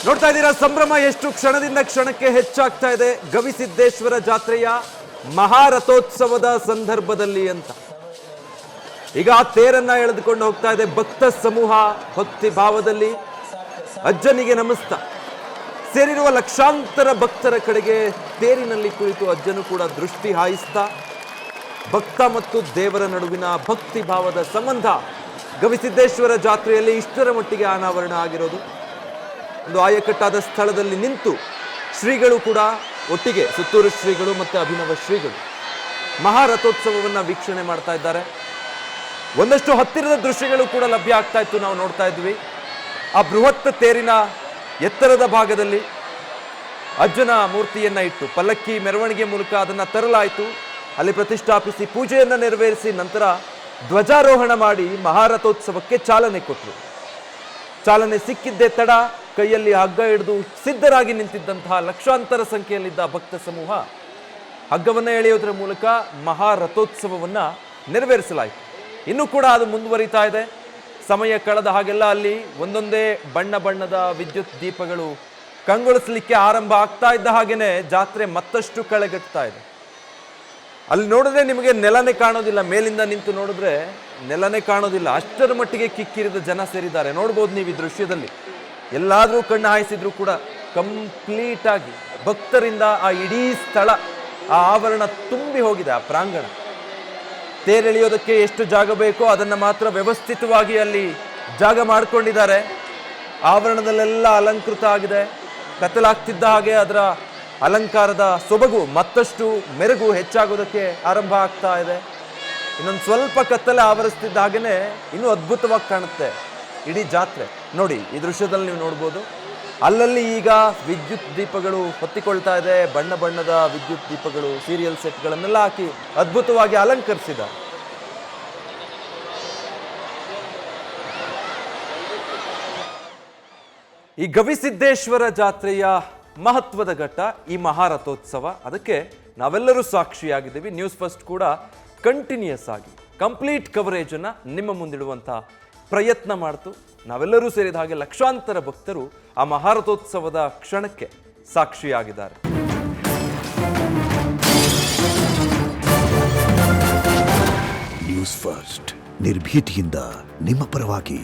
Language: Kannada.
ನೋಡ್ತಾ ಇದ್ದೀರಾ ಸಂಭ್ರಮ ಎಷ್ಟು ಕ್ಷಣದಿಂದ ಕ್ಷಣಕ್ಕೆ ಹೆಚ್ಚಾಗ್ತಾ ಇದೆ ಗವಿಸಿದ್ದೇಶ್ವರ ಜಾತ್ರೆಯ ಮಹಾರಥೋತ್ಸವದ ಸಂದರ್ಭದಲ್ಲಿ ಅಂತ. ಈಗ ಆ ತೇರನ್ನ ಎಳೆದುಕೊಂಡು ಹೋಗ್ತಾ ಇದೆ ಭಕ್ತ ಸಮೂಹ ಭಕ್ತಿ ಭಾವದಲ್ಲಿ ಅಜ್ಜನಿಗೆ ನಮಿಸ್ತಾ ಸೇರಿರುವ ಲಕ್ಷಾಂತರ ಭಕ್ತರ ಕಡೆಗೆ ತೇರಿನಲ್ಲಿ ಕುಳಿತು ಅಜ್ಜನು ಕೂಡ ದೃಷ್ಟಿ ಹಾಯಿಸ್ತಾ ಭಕ್ತ ಮತ್ತು ದೇವರ ನಡುವಿನ ಭಕ್ತಿ ಭಾವದ ಸಂಬಂಧ ಗವಿಸಿದ್ದೇಶ್ವರ ಜಾತ್ರೆಯಲ್ಲಿ ಇಷ್ಟರ ಮಟ್ಟಿಗೆ ಅನಾವರಣ ಆಗಿರೋದು. ಒಂದು ಆಯಕಟ್ಟಾದ ಸ್ಥಳದಲ್ಲಿ ನಿಂತು ಶ್ರೀಗಳು ಕೂಡ ಒಟ್ಟಿಗೆ ಸುತ್ತೂರು ಶ್ರೀಗಳು ಮತ್ತು ಅಭಿನವ ಶ್ರೀಗಳು ಮಹಾರಥೋತ್ಸವವನ್ನು ವೀಕ್ಷಣೆ ಮಾಡ್ತಾ ಇದ್ದಾರೆ. ಒಂದಷ್ಟು ಹತ್ತಿರದ ದೃಶ್ಯಗಳು ಕೂಡ ಲಭ್ಯ ಆಗ್ತಾ ಇತ್ತು, ನಾವು ನೋಡ್ತಾ ಇದ್ವಿ. ಆ ಬೃಹತ್ ತೇರಿನ ಎತ್ತರದ ಭಾಗದಲ್ಲಿ ಅಜ್ಜನ ಮೂರ್ತಿಯನ್ನ ಇಟ್ಟು ಪಲ್ಲಕ್ಕಿ ಮೆರವಣಿಗೆ ಮೂಲಕ ಅದನ್ನು ತರಲಾಯಿತು. ಅಲ್ಲಿ ಪ್ರತಿಷ್ಠಾಪಿಸಿ ಪೂಜೆಯನ್ನು ನೆರವೇರಿಸಿ ನಂತರ ಧ್ವಜಾರೋಹಣ ಮಾಡಿ ಮಹಾರಥೋತ್ಸವಕ್ಕೆ ಚಾಲನೆ ಕೊಟ್ಟರು. ಚಾಲನೆ ಸಿಕ್ಕಿದ್ದೇ ತಡ ಕೈಯಲ್ಲಿ ಹಗ್ಗ ಹಿಡಿದು ಸಿದ್ಧರಾಗಿ ನಿಂತಿದ್ದಂತಹ ಲಕ್ಷಾಂತರ ಸಂಖ್ಯೆಯಲ್ಲಿದ್ದ ಭಕ್ತ ಸಮೂಹ ಹಗ್ಗವನ್ನು ಎಳೆಯೋದ್ರ ಮೂಲಕ ಮಹಾರಥೋತ್ಸವವನ್ನು ನೆರವೇರಿಸಲಾಯಿತು. ಇನ್ನೂ ಕೂಡ ಅದು ಮುಂದುವರಿತಾ ಇದೆ. ಸಮಯ ಕಳೆದ ಹಾಗೆಲ್ಲ ಅಲ್ಲಿ ಒಂದೊಂದೇ ಬಣ್ಣ ಬಣ್ಣದ ವಿದ್ಯುತ್ ದೀಪಗಳು ಕಂಗೊಳಿಸಲಿಕ್ಕೆ ಆರಂಭ ಆಗ್ತಾ ಇದ್ದ ಹಾಗೇನೆ ಜಾತ್ರೆ ಮತ್ತಷ್ಟು ಕಳೆಗಟ್ತಾ ಇದೆ. ಅಲ್ಲಿ ನೋಡಿದ್ರೆ ನಿಮಗೆ ನೆಲನೇ ಕಾಣೋದಿಲ್ಲ, ಮೇಲಿಂದ ನಿಂತು ನೋಡಿದ್ರೆ ನೆಲನೇ ಕಾಣೋದಿಲ್ಲ, ಅಷ್ಟರ ಮಟ್ಟಿಗೆ ಕಿಕ್ಕಿರಿದ ಜನ ಸೇರಿದ್ದಾರೆ. ನೋಡ್ಬೋದು ನೀವು ಈ ದೃಶ್ಯದಲ್ಲಿ. ಎಲ್ಲಾದರೂ ಕಣ್ಣು ಹಾಯಿಸಿದ್ರು ಕೂಡ ಕಂಪ್ಲೀಟ್ ಆಗಿ ಭಕ್ತರಿಂದ ಆ ಇಡೀ ಸ್ಥಳ, ಆ ಆವರಣ ತುಂಬಿ ಹೋಗಿದೆ. ಆ ಪ್ರಾಂಗಣ ತೇರೆಳೆಯೋದಕ್ಕೆ ಎಷ್ಟು ಜಾಗ ಬೇಕೋ ಅದನ್ನು ಮಾತ್ರ ವ್ಯವಸ್ಥಿತವಾಗಿ ಅಲ್ಲಿ ಜಾಗ ಮಾಡಿಕೊಂಡಿದ್ದಾರೆ. ಆವರಣದಲ್ಲೆಲ್ಲ ಅಲಂಕೃತ ಆಗಿದೆ. ಕತ್ತಲಾಗ್ತಿದ್ದ ಹಾಗೆ ಅದರ ಅಲಂಕಾರದ ಸೊಬಗು ಮತ್ತಷ್ಟು ಮೆರುಗು ಹೆಚ್ಚಾಗೋದಕ್ಕೆ ಆರಂಭ ಆಗ್ತಾ ಇದೆ. ಇನ್ನೊಂದು ಸ್ವಲ್ಪ ಕತ್ತಲೆ ಆವರಿಸ್ತಿದ್ದ ಹಾಗೆಯೇ ಇನ್ನೂ ಅದ್ಭುತವಾಗಿ ಕಾಣುತ್ತೆ ಇಡೀ ಜಾತ್ರೆ. ನೋಡಿ ಈ ದೃಶ್ಯದಲ್ಲಿ ನೀವು ನೋಡ್ಬೋದು, ಅಲ್ಲಲ್ಲಿ ಈಗ ವಿದ್ಯುತ್ ದೀಪಗಳು ಹೊತ್ತಿಕೊಳ್ತಾ ಇದೆ. ಬಣ್ಣ ಬಣ್ಣದ ವಿದ್ಯುತ್ ದೀಪಗಳು, ಸೀರಿಯಲ್ ಸೆಟ್ಗಳನ್ನೆಲ್ಲ ಹಾಕಿ ಅದ್ಭುತವಾಗಿ ಅಲಂಕರಿಸಿದ. ಈ ಗವಿಸಿದ್ದೇಶ್ವರ ಜಾತ್ರೆಯ ಮಹತ್ವದ ಘಟ್ಟ ಈ ಮಹಾರಥೋತ್ಸವ. ಅದಕ್ಕೆ ನಾವೆಲ್ಲರೂ ಸಾಕ್ಷಿಯಾಗಿದ್ದೀವಿ. ನ್ಯೂಸ್ ಫಸ್ಟ್ ಕೂಡ ಕಂಟಿನ್ಯೂಸ್ ಆಗಿ ಕಂಪ್ಲೀಟ್ ಕವರೇಜನ್ನು ನಿಮ್ಮ ಮುಂದಿಡುವಂಥ ಪ್ರಯತ್ನ ಮಾಡ್ತು. ನಾವೆಲ್ಲರೂ ಸೇರಿದ ಹಾಗೆ ಲಕ್ಷಾಂತರ ಭಕ್ತರು ಆ ಮಹಾರಥೋತ್ಸವದ ಕ್ಷಣಕ್ಕೆ ಸಾಕ್ಷಿಯಾಗಿದ್ದಾರೆ. ನ್ಯೂಸ್ ಫಸ್ಟ್ ನಿರ್ಭೀತಿಯಿಂದ ನಿಮ್ಮ ಪರವಾಗಿ.